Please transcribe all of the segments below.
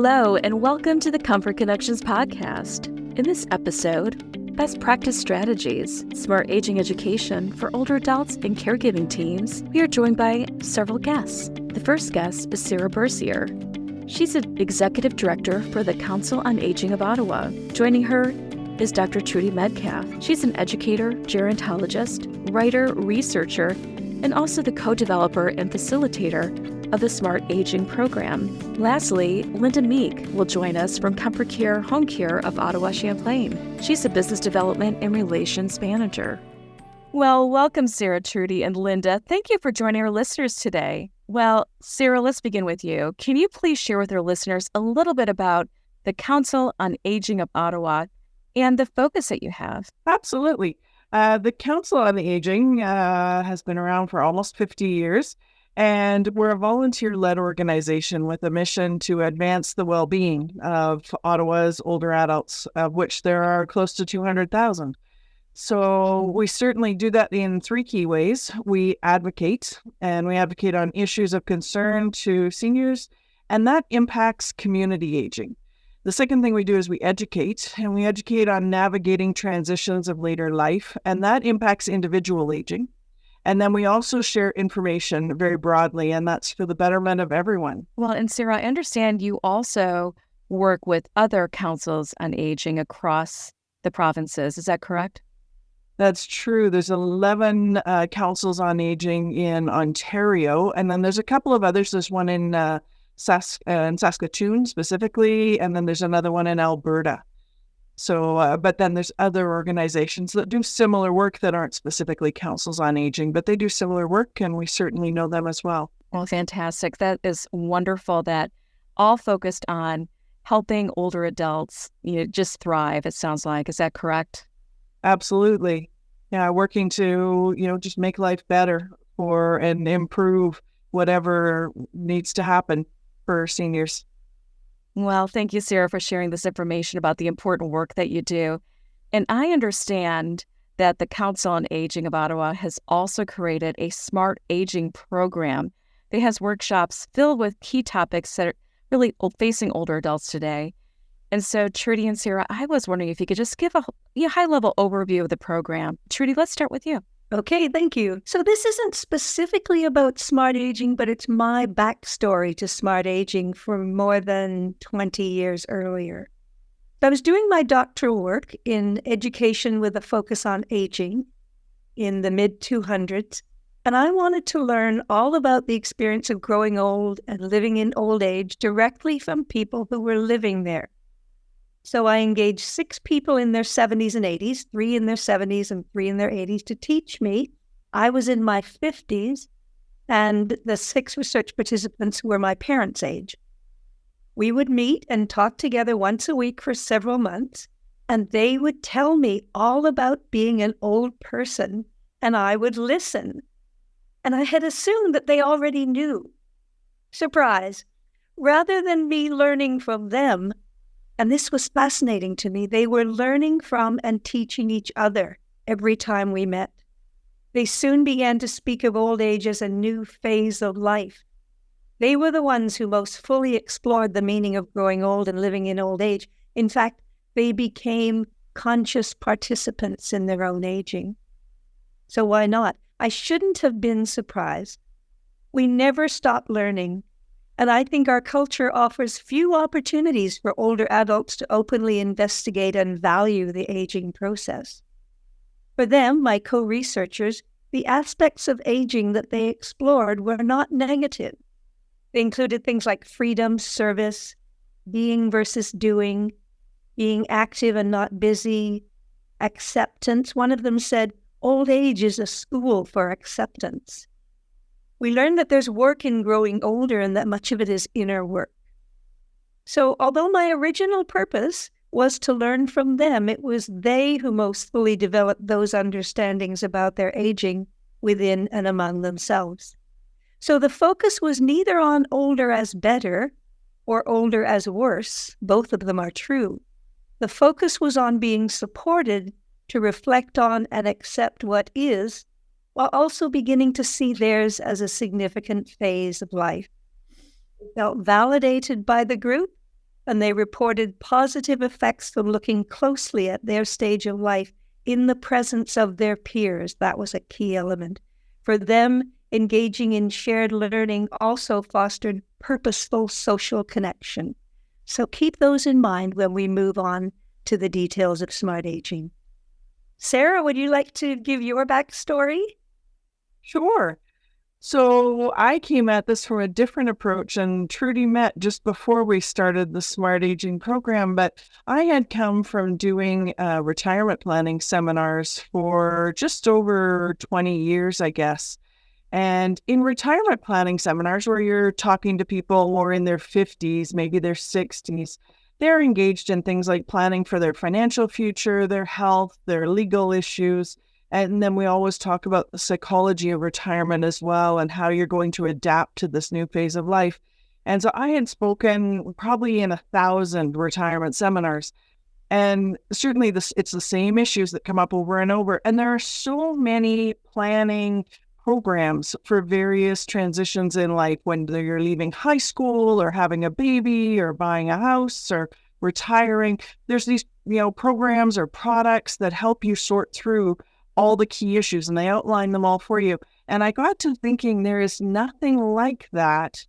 Hello, and welcome to the Comfort Connections podcast. In this episode, Best Practice Strategies, Smart Aging Education for Older Adults and Caregiving Teams, we are joined by several guests. The first guest is Sarah Bercier. She's an Executive Director for the Council on Aging of Ottawa. Joining her is Dr. Trudy Metcalf. She's an educator, gerontologist, writer, researcher, and also the co-developer and facilitator of the Smart Aging program. Lastly, Linda Meek will join us from ComForCare Home Care of Ottawa Champlain. She's a business development and relations manager. Well, welcome, Sarah, Trudy, and Linda. Thank you for joining our listeners today. Well, Sarah, let's begin with you. Can you please share with our listeners a little bit about the Council on Aging of Ottawa and the focus that you have? Absolutely. The Council on Aging has been around for almost 50 years. And we're a volunteer-led organization with a mission to advance the well-being of Ottawa's older adults, of which there are close to 200,000. So we certainly do that in three key ways. We advocate, and we advocate on issues of concern to seniors, and that impacts community aging. The second thing we do is we educate, and we educate on navigating transitions of later life, and that impacts individual aging. And then we also share information very broadly, and that's for the betterment of everyone. Well, and Sarah, I understand you also work with other councils on aging across the provinces. Is that correct? That's true. There's 11 councils on aging in Ontario, and then there's a couple of others. There's one in Saskatoon specifically, and then there's another one in Alberta. So, but then there's other organizations that do similar work that aren't specifically councils on aging, but they do similar work, and we certainly know them as well. Well, fantastic. That is wonderful that all focused on helping older adults, just thrive, it sounds like. Is that correct? Absolutely. Yeah, working to, just make life better and improve whatever needs to happen for seniors. Well, thank you, Sarah, for sharing this information about the important work that you do. And I understand that the Council on Aging of Ottawa has also created a Smart Aging program that has workshops filled with key topics that are really facing older adults today. And so, Trudy and Sarah, I was wondering if you could just give a high-level overview of the program. Trudy, let's start with you. Okay, thank you. So this isn't specifically about smart aging, but it's my backstory to smart aging from more than 20 years earlier. I was doing my doctoral work in education with a focus on aging in the mid-200s, and I wanted to learn all about the experience of growing old and living in old age directly from people who were living there. So I engaged 6 people in their 70s and 80s, 3 in their 70s and 3 in their 80s to teach me. I was in my 50s, and the 6 research participants were my parents' age. We would meet and talk together once a week for several months, and they would tell me all about being an old person, and I would listen. And I had assumed that they already knew. Surprise! Rather than me learning from them, and this was fascinating to me, they were learning from and teaching each other every time we met. They soon began to speak of old age as a new phase of life. They were the ones who most fully explored the meaning of growing old and living in old age. In fact, they became conscious participants in their own aging. So why not? I shouldn't have been surprised. We never stop learning. And I think our culture offers few opportunities for older adults to openly investigate and value the aging process. For them, my co-researchers, the aspects of aging that they explored were not negative. They included things like freedom, service, being versus doing, being active and not busy, acceptance. One of them said, old age is a school for acceptance. We learned that there's work in growing older and that much of it is inner work. So although my original purpose was to learn from them, it was they who most fully developed those understandings about their aging within and among themselves. So the focus was neither on older as better or older as worse. Both of them are true. The focus was on being supported to reflect on and accept what is, while also beginning to see theirs as a significant phase of life. It felt validated by the group, and they reported positive effects from looking closely at their stage of life in the presence of their peers. That was a key element. For them, engaging in shared learning also fostered purposeful social connection. So keep those in mind when we move on to the details of smart aging. Sarah, would you like to give your backstory? Sure. So I came at this from a different approach, and Trudy met just before we started the Smart Aging program, but I had come from doing retirement planning seminars for just over 20 years, I guess. And in retirement planning seminars where you're talking to people who are in their 50s, maybe their 60s, they're engaged in things like planning for their financial future, their health, their legal issues. And then we always talk about the psychology of retirement as well and how you're going to adapt to this new phase of life. And so I had spoken probably in 1,000 retirement seminars. And certainly it's the same issues that come up over and over. And there are so many planning programs for various transitions in life, when you're leaving high school or having a baby or buying a house or retiring. There's these, programs or products that help you sort through all the key issues, and they outline them all for you. And I got to thinking there is nothing like that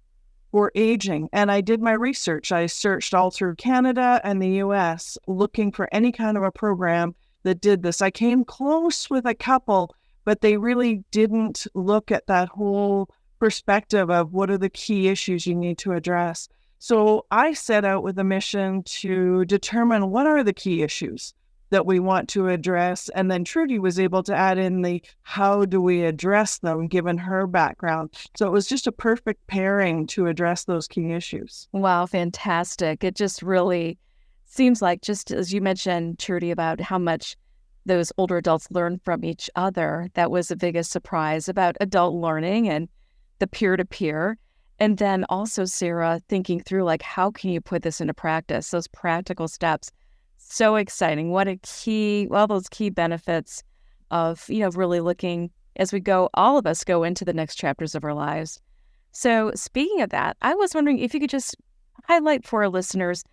for aging. And I did my research. I searched all through Canada and the US looking for any kind of a program that did this. I came close with a couple, but they really didn't look at that whole perspective of what are the key issues you need to address. So I set out with a mission to determine what are the key issues that we want to address. And then Trudy was able to add in the how do we address them given her background. So it was just a perfect pairing to address those key issues. Wow, fantastic. It just really seems like, just as you mentioned, Trudy, about how much those older adults learn from each other. That was the biggest surprise about adult learning and the peer-to-peer. And then also, Sarah, thinking through, like, how can you put this into practice? Those practical steps. So exciting. What a key, all those key benefits of, really looking as we go, all of us go into the next chapters of our lives. So speaking of that, I was wondering if you could just highlight for our listeners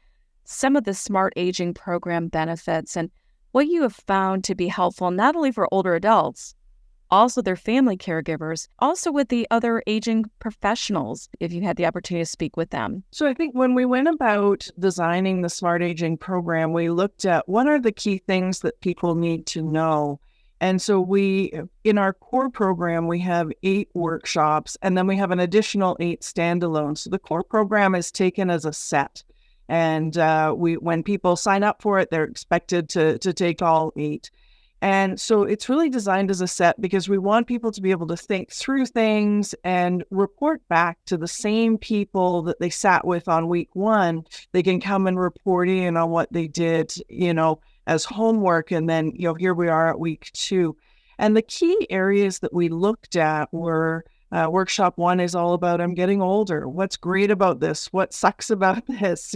some of the Smart Aging program benefits and what you have found to be helpful, not only for older adults, also their family caregivers, also with the other aging professionals, if you had the opportunity to speak with them. So I think when we went about designing the Smart Aging program, we looked at what are the key things that people need to know. And so in our core program, we have 8 workshops, and then we have an additional 8 standalone. So the core program is taken as a set. And when people sign up for it, they're expected to take all 8. And so it's really designed as a set because we want people to be able to think through things and report back to the same people that they sat with on week 1. They can come and report in on what they did, as homework. And then, here we are at week 2. And the key areas that we looked at were workshop 1 is all about, I'm getting older. What's great about this? What sucks about this?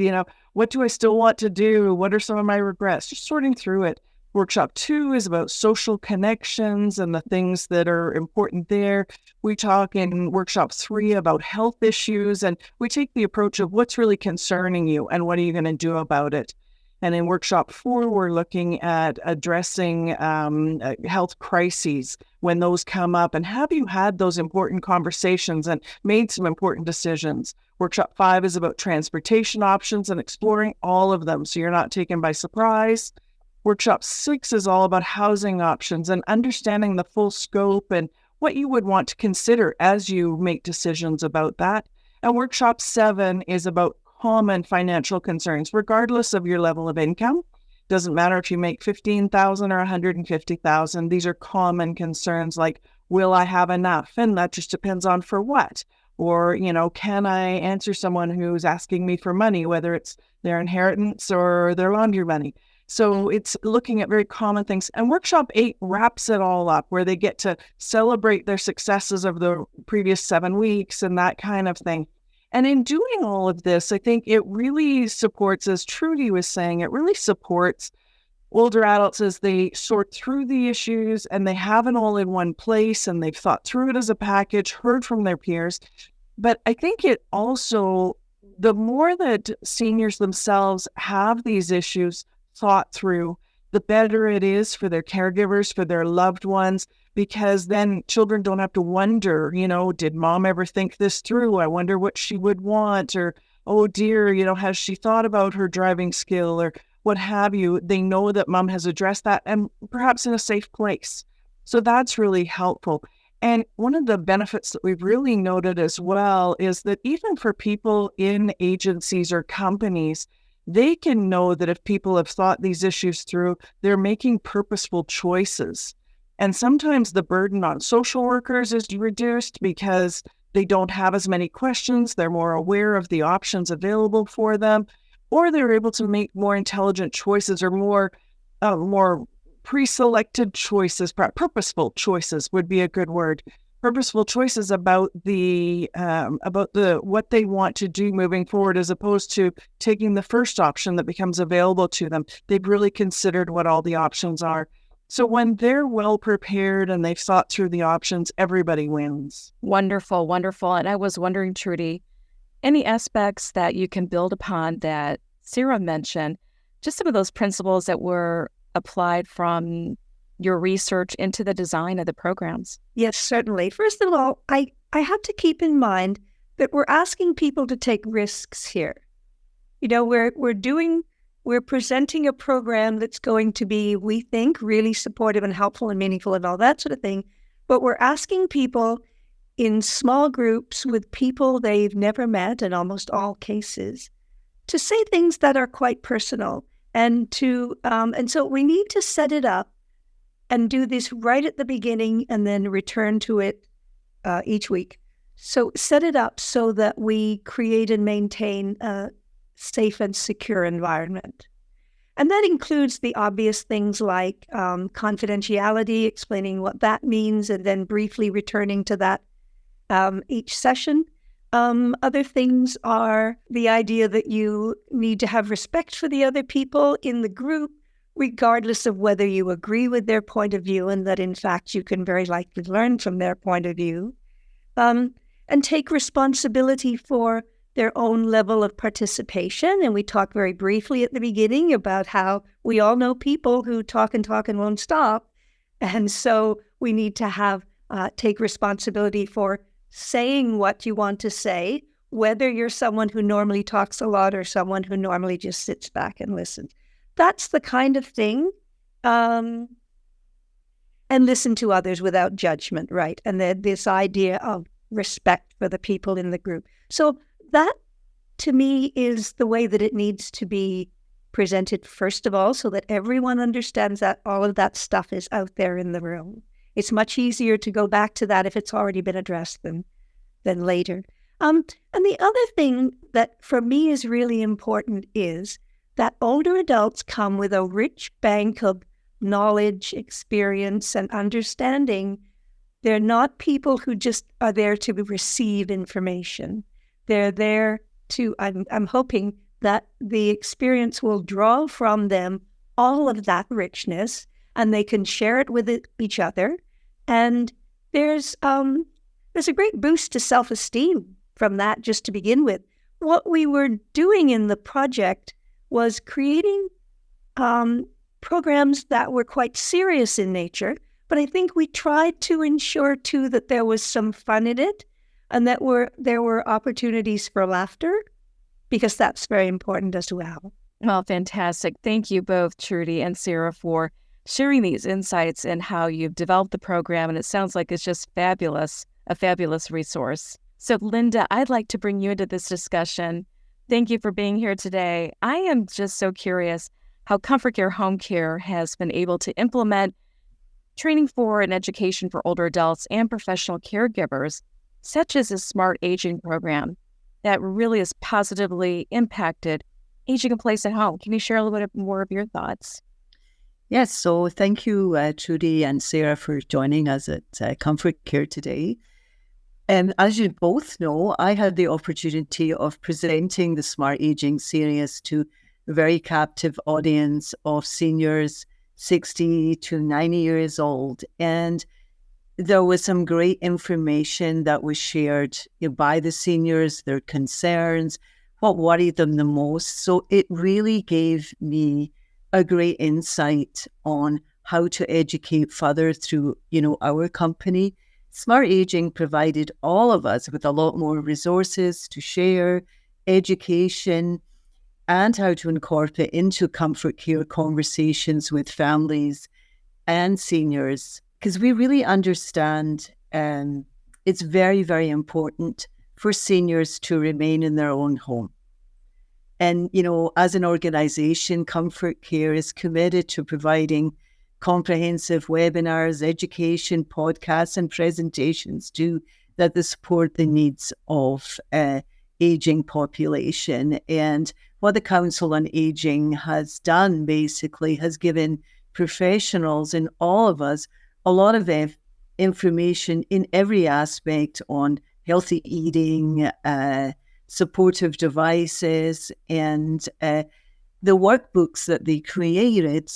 What do I still want to do? What are some of my regrets? Just sorting through it. Workshop 2 is about social connections and the things that are important there. We talk in workshop 3 about health issues, and we take the approach of what's really concerning you and what are you going to do about it. And in workshop 4, we're looking at addressing health crises when those come up, and have you had those important conversations and made some important decisions. Workshop 5 is about transportation options and exploring all of them so you're not taken by surprise. Workshop 6 is all about housing options and understanding the full scope and what you would want to consider as you make decisions about that. And workshop 7 is about common financial concerns, regardless of your level of income. Doesn't matter if you make $15,000 or $150,000. These are common concerns like, will I have enough? And that just depends on for what. Or, can I answer someone who's asking me for money, whether it's their inheritance or their laundry money? So it's looking at very common things. And workshop 8 wraps it all up, where they get to celebrate their successes of the previous 7 weeks and that kind of thing. And in doing all of this, I think it really supports, as Trudy was saying, it really supports older adults as they sort through the issues and they have it all in one place and they've thought through it as a package, heard from their peers. But I think it also the more that seniors themselves have these issues thought through, the better it is for their caregivers, for their loved ones, because then children don't have to wonder, did mom ever think this through? I wonder what she would want, or, oh dear, has she thought about her driving skill, or what have you? They know that mom has addressed that, and perhaps in a safe place. So that's really helpful. And one of the benefits that we've really noted as well is that even for people in agencies or companies, they can know that if people have thought these issues through, they're making purposeful choices. And sometimes the burden on social workers is reduced because they don't have as many questions, they're more aware of the options available for them, or they're able to make more intelligent choices, or more pre-selected choices. Purposeful choices would be a good word. Purposeful choices about the what they want to do moving forward, as opposed to taking the first option that becomes available to them. They've really considered what all the options are. So when they're well prepared and they've thought through the options, everybody wins. Wonderful, wonderful. And I was wondering, Trudy, any aspects that you can build upon that Sarah mentioned, just some of those principles that were applied from your research into the design of the programs? Yes, certainly. First of all, I have to keep in mind that we're asking people to take risks here. We're presenting a program that's going to be, we think, really supportive and helpful and meaningful and all that sort of thing. But we're asking people in small groups with people they've never met in almost all cases to say things that are quite personal. And so we need to set it up and do this right at the beginning and then return to it each week. So set it up so that we create and maintain a safe and secure environment. And that includes the obvious things like confidentiality, explaining what that means, and then briefly returning to that each session. Other things are the idea that you need to have respect for the other people in the group, regardless of whether you agree with their point of view, and that in fact you can very likely learn from their point of view, and take responsibility for their own level of participation. And we talked very briefly at the beginning about how we all know people who talk and won't stop. And so we need to take responsibility for saying what you want to say, whether you're someone who normally talks a lot or someone who normally just sits back and listens. That's the kind of thing. And listen to others without judgment, right? And this idea of respect for the people in the group. So that, to me, is the way that it needs to be presented, first of all, so that everyone understands that all of that stuff is out there in the room. It's much easier to go back to that if it's already been addressed than later. And the other thing that for me is really important is that older adults come with a rich bank of knowledge, experience, and understanding. They're not people who just are there to receive information. They're there to, I'm hoping that the experience will draw from them all of that richness, and they can share it with each other. And there's a great boost to self-esteem from that, just to begin with. What we were doing in the project was creating programs that were quite serious in nature, but I think we tried to ensure, too, that there was some fun in it, and that there were opportunities for laughter, because that's very important as well. Well, fantastic. Thank you both, Trudy and Sarah, for sharing these insights and how you've developed the program. And it sounds like it's just fabulous, a fabulous resource. So, Linda, I'd like to bring you into this discussion. Thank you for being here today. I am just so curious how ComForCare Home Care has been able to implement training for and education for older adults and professional caregivers, such as a smart aging program that really has positively impacted aging in place at home. Can you share a little bit more of your thoughts? Yes, so thank you, Trudy and Sarah, for joining us at ComForCare today. And as you both know, I had the opportunity of presenting the Smart Aging series to a very captive audience of seniors 60 to 90 years old. And there was some great information that was shared by the seniors, their concerns, what worried them the most. So it really gave me a great insight on how to educate further through, our company. Smart Aging provided all of us with a lot more resources to share, education, and how to incorporate into ComForCare conversations with families and seniors, because we really understand it's very, very important for seniors to remain in their own home. And, as an organization, ComForCare is committed to providing comprehensive webinars, education, podcasts, and presentations that support the needs of aging population. And what the Council on Aging has done basically has given professionals and all of us a lot of information in every aspect on healthy eating, supportive devices, and the workbooks that they created,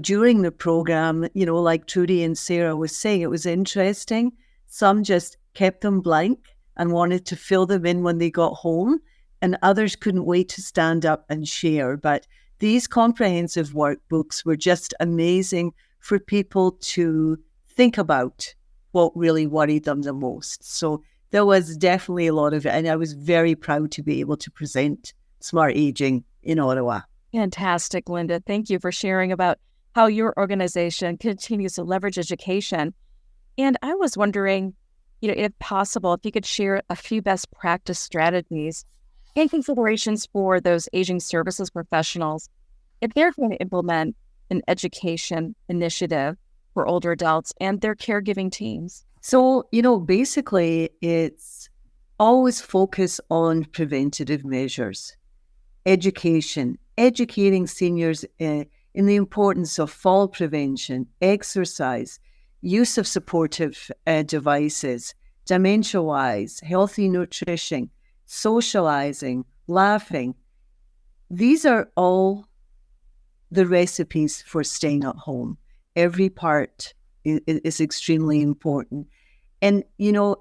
during the program, like Trudy and Sarah was saying, it was interesting. Some just kept them blank and wanted to fill them in when they got home, and others couldn't wait to stand up and share. But these comprehensive workbooks were just amazing for people to think about what really worried them the most. So there was definitely a lot of it, and I was very proud to be able to present Smart Aging in Ottawa. Fantastic, Linda. Thank you for sharing about how your organization continues to leverage education. And I was wondering, if possible, if you could share a few best practice strategies and considerations for those aging services professionals if they're going to implement an education initiative for older adults and their caregiving teams. So, basically it's always focus on preventative measures, educating seniors in the importance of fall prevention, exercise, use of supportive devices, dementia-wise, healthy nutrition, socializing, laughing. These are all the recipes for staying at home. Every part is extremely important. And,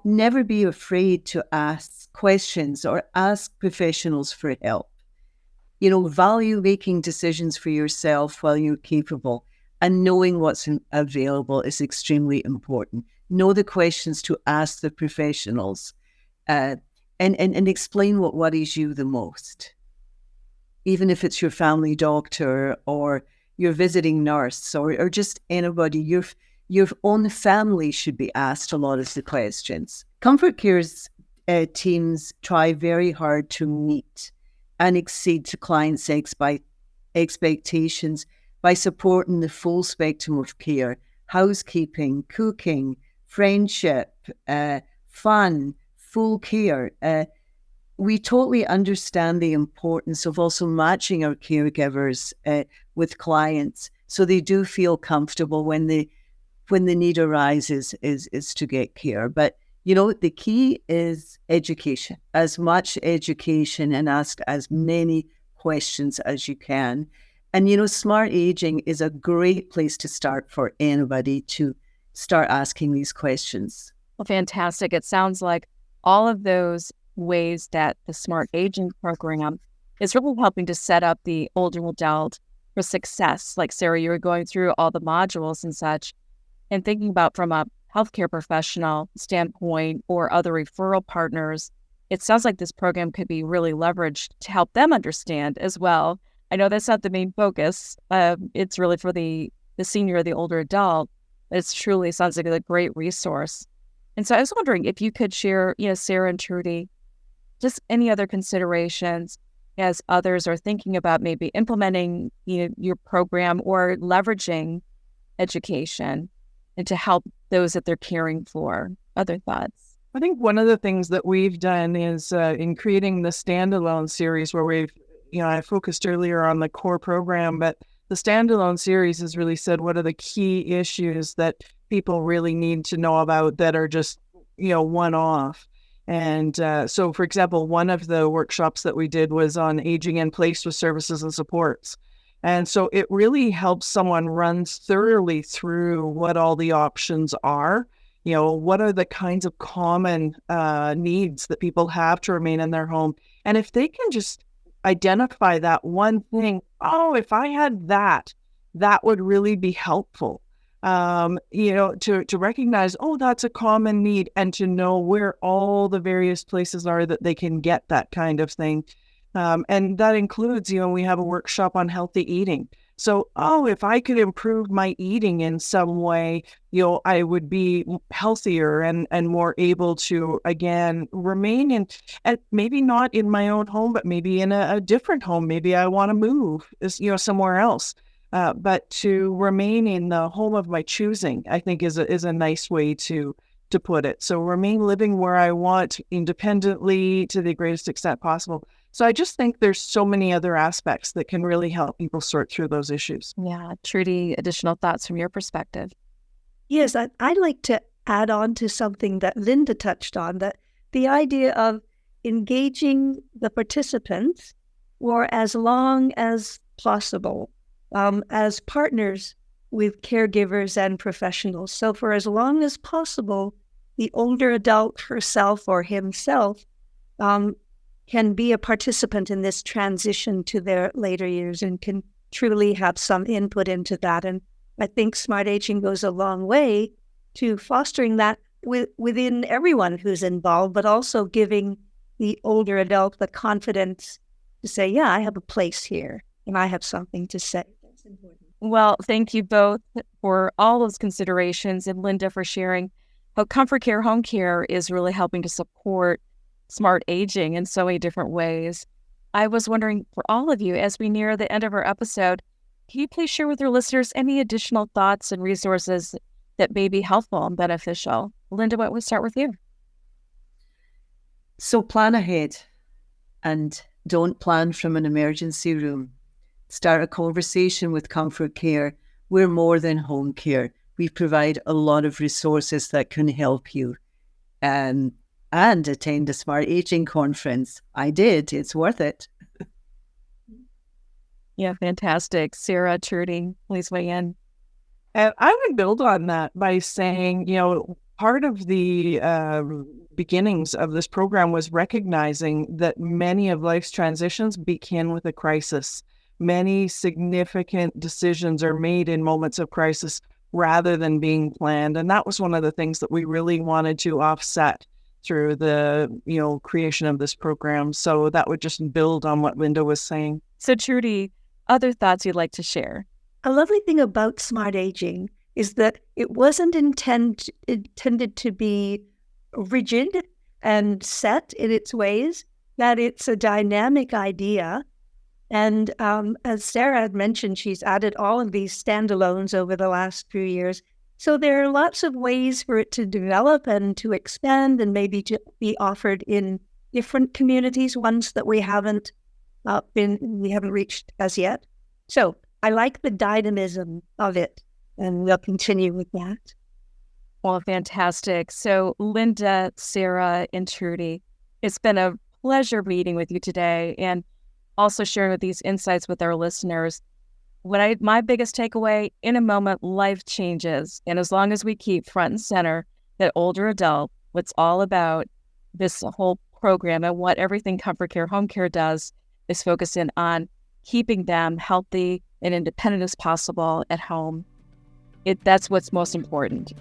never be afraid to ask questions or ask professionals for help. Value making decisions for yourself while you're capable, and knowing what's available is extremely important. Know the questions to ask the professionals, and explain what worries you the most. Even if it's your family doctor or your visiting nurse or just anybody, your own family should be asked a lot of the questions. ComForCare's teams try very hard to meet and exceed to clients' expectations by supporting the full spectrum of care: housekeeping, cooking, friendship, fun, full care. We totally understand the importance of also matching our caregivers with clients, so they do feel comfortable when the need arises is to get care. But the key is education, as much education, and ask as many questions as you can. And Smart Aging is a great place to start for anybody to start asking these questions. Well, fantastic. It sounds like all of those ways that the Smart Aging program is really helping to set up the older adult for success. Like Sarah, you were going through all the modules and such, and thinking about from a healthcare professional standpoint or other referral partners, it sounds like this program could be really leveraged to help them understand as well. I know that's not the main focus. It's really for the senior or the older adult. It truly sounds like a great resource. And so I was wondering if you could share, Sarah and Trudy, just any other considerations as others are thinking about maybe implementing your program or leveraging education and to help those that they're caring for. Other thoughts? I think one of the things that we've done is in creating the standalone series where we've, I focused earlier on the core program, but the standalone series has really said what are the key issues that people really need to know about that are just, one-off. And so, for example, one of the workshops that we did was on aging in place with services and supports. And so it really helps someone run thoroughly through what all the options are What are the kinds of common needs that people have to remain in their home? And if they can just identify that one thing, if I had that would really be helpful. To recognize, that's a common need, and to know where all the various places are that they can get that kind of thing. And that includes, we have a workshop on healthy eating. So, if I could improve my eating in some way, I would be healthier and more able to, again, remain in, and maybe not in my own home, but maybe in a different home. Maybe I want to move, somewhere else. But to remain in the home of my choosing, I think is a nice way to put it. So remain living where I want, independently, to the greatest extent possible. So I just think there's so many other aspects that can really help people sort through those issues. Yeah. Trudy, additional thoughts from your perspective? Yes, I'd like to add on to something that Linda touched on, that the idea of engaging the participants for as long as possible as partners with caregivers and professionals. So for as long as possible, the older adult herself or himself can be a participant in this transition to their later years and can truly have some input into that. And I think smart aging goes a long way to fostering that within everyone who's involved, but also giving the older adult the confidence to say, yeah, I have a place here and I have something to say. That's important. Well, thank you both for all those considerations, and Linda for sharing how ComForCare Home Care is really helping to support smart aging in so many different ways. I was wondering, for all of you, as we near the end of our episode, can you please share with our listeners any additional thoughts and resources that may be helpful and beneficial? Linda, why don't we start with you? So plan ahead and don't plan from an emergency room. Start a conversation with ComForCare. We're more than home care. We provide a lot of resources that can help you. And attend a Smart Aging conference. I did. It's worth it. Yeah, fantastic. Sarah, Trudy, please weigh in. And I would build on that by saying, part of the beginnings of this program was recognizing that many of life's transitions begin with a crisis. Many significant decisions are made in moments of crisis rather than being planned. And that was one of the things that we really wanted to offset through the, creation of this program. So that would just build on what Linda was saying. So Trudy, other thoughts you'd like to share? A lovely thing about smart aging is that it wasn't intended to be rigid and set in its ways, that it's a dynamic idea. And as Sarah had mentioned, she's added all of these standalones over the last few years. So there are lots of ways for it to develop and to expand and maybe to be offered in different communities, ones that we haven't reached as yet. So I like the dynamism of it, and we'll continue with that. Well, fantastic. So Linda, Sarah, and Trudy, it's been a pleasure meeting with you today and also sharing with these insights with our listeners. My biggest takeaway, in a moment, life changes. And as long as we keep front and center that older adult, what's all about this whole program and what everything ComForCare Home Care does is focus in on keeping them healthy and independent as possible at home. That's what's most important.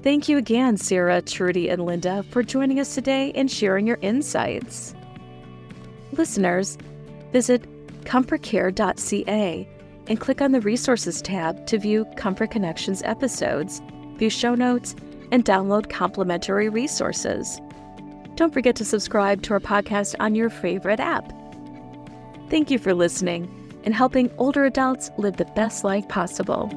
Thank you again, Sarah, Trudy, and Linda, for joining us today and sharing your insights. Listeners, visit ComForCare.ca and click on the Resources tab to view Comfort Connections episodes, view show notes, and download complimentary resources. Don't forget to subscribe to our podcast on your favorite app. Thank you for listening and helping older adults live the best life possible.